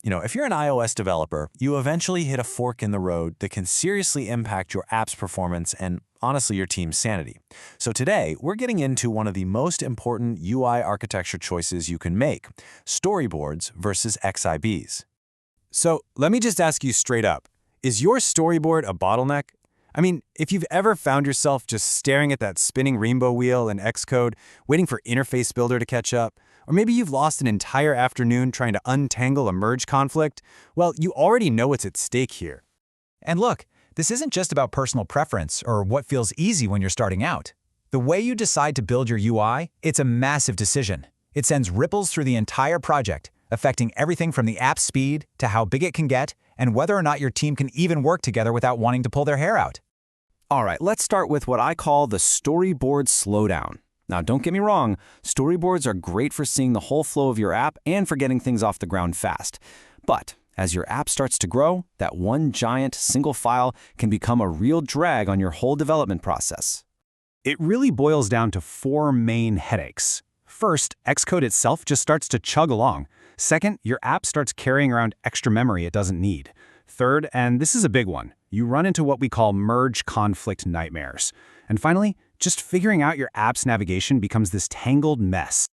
If you're an iOS developer, you eventually hit a fork in the road that can seriously impact your app's performance and, honestly, your team's sanity. So today, we're getting into one of the most important UI architecture choices you can make: storyboards versus XIBs. So let me just ask you straight up, is your storyboard a bottleneck? I mean, if you've ever found yourself just staring at that spinning rainbow wheel in Xcode, waiting for Interface Builder to catch up, or maybe you've lost an entire afternoon trying to untangle a merge conflict, well, you already know what's at stake here. And look, this isn't just about personal preference or what feels easy when you're starting out. The way you decide to build your UI, it's a massive decision. It sends ripples through the entire project, affecting everything from the app's speed to how big it can get and whether or not your team can even work together without wanting to pull their hair out. All right, let's start with what I call the storyboard slowdown. Now, don't get me wrong, storyboards are great for seeing the whole flow of your app and for getting things off the ground fast. But as your app starts to grow, that one giant single file can become a real drag on your whole development process. It really boils down to four main headaches. First, Xcode itself just starts to chug along. Second, your app starts carrying around extra memory it doesn't need. Third, and this is a big one, you run into what we call merge conflict nightmares. And finally, just figuring out your app's navigation becomes this tangled mess.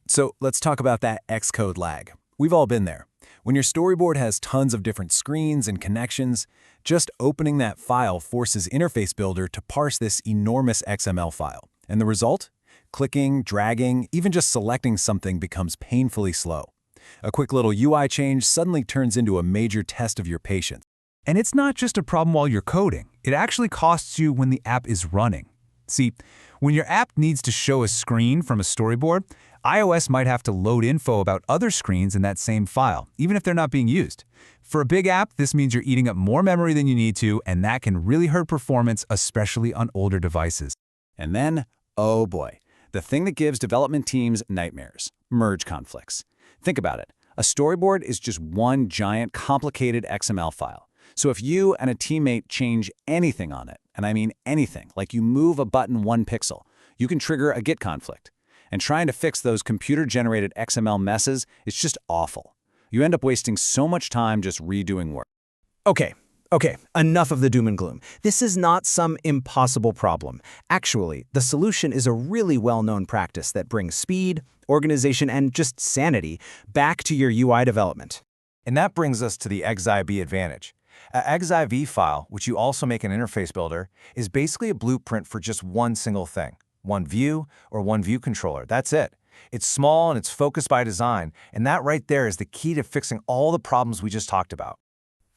So let's talk about that Xcode lag. We've all been there. When your storyboard has tons of different screens and connections, just opening that file forces Interface Builder to parse this enormous XML file. And the result? Clicking, dragging, even just selecting something becomes painfully slow. A quick little UI change suddenly turns into a major test of your patience. And it's not just a problem while you're coding. It actually costs you when the app is running. See, when your app needs to show a screen from a storyboard, iOS might have to load info about other screens in that same file, even if they're not being used. For a big app, this means you're eating up more memory than you need to, and that can really hurt performance, especially on older devices. And then, oh boy, the thing that gives development teams nightmares: merge conflicts. Think about it. A storyboard is just one giant, complicated XML file. So if you and a teammate change anything on it, and I mean anything, like you move a button 1 pixel, you can trigger a Git conflict. And trying to fix those computer-generated XML messes is just awful. You end up wasting so much time just redoing work. Okay, enough of the doom and gloom. This is not some impossible problem. Actually, the solution is a really well-known practice that brings speed, organization, and just sanity back to your UI development. And that brings us to the XIB advantage. An XIB file, which you also make an interface builder, is basically a blueprint for just one single thing. One view or one view controller. That's it. It's small and it's focused by design, and that right there is the key to fixing all the problems we just talked about.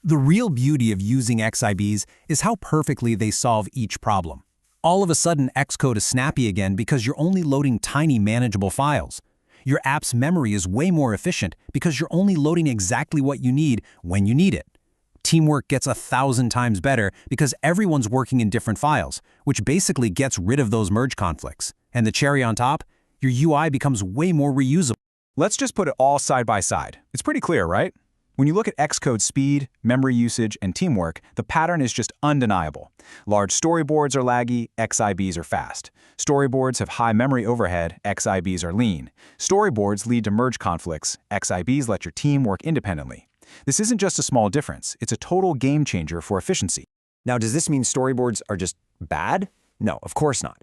The real beauty of using XIBs is how perfectly they solve each problem. All of a sudden, Xcode is snappy again because you're only loading tiny, manageable files. Your app's memory is way more efficient because you're only loading exactly what you need when you need it. Teamwork gets 1,000 times better because everyone's working in different files, which basically gets rid of those merge conflicts. And the cherry on top, your UI becomes way more reusable. Let's just put it all side by side. It's pretty clear, right? When you look at Xcode's speed, memory usage, and teamwork, the pattern is just undeniable. Large storyboards are laggy, XIBs are fast. Storyboards have high memory overhead, XIBs are lean. Storyboards lead to merge conflicts, XIBs let your team work independently. This isn't just a small difference, it's a total game changer for efficiency. Now, does this mean storyboards are just bad? No, of course not.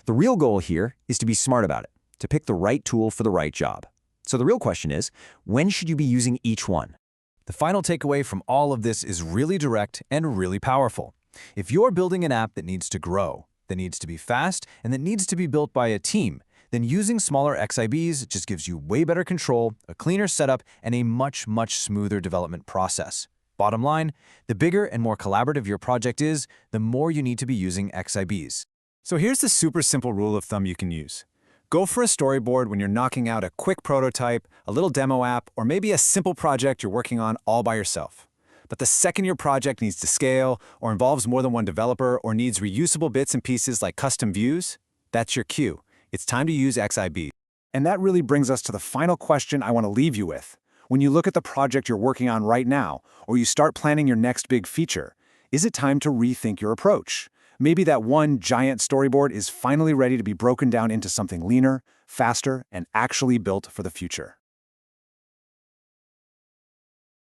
The real goal here is to be smart about it, to pick the right tool for the right job. So the real question is, when should you be using each one? The final takeaway from all of this is really direct and really powerful. If you're building an app that needs to grow, that needs to be fast, and that needs to be built by a team, then using smaller XIBs just gives you way better control, a cleaner setup, and a much smoother development process. Bottom line, the bigger and more collaborative your project is, the more you need to be using XIBs. So here's the super simple rule of thumb you can use. Go for a storyboard when you're knocking out a quick prototype, a little demo app, or maybe a simple project you're working on all by yourself. But the second your project needs to scale, or involves more than one developer, or needs reusable bits and pieces like custom views, that's your cue. It's time to use XIB. And that really brings us to the final question I want to leave you with. When you look at the project you're working on right now, or you start planning your next big feature, is it time to rethink your approach? Maybe that one giant storyboard is finally ready to be broken down into something leaner, faster, and actually built for the future.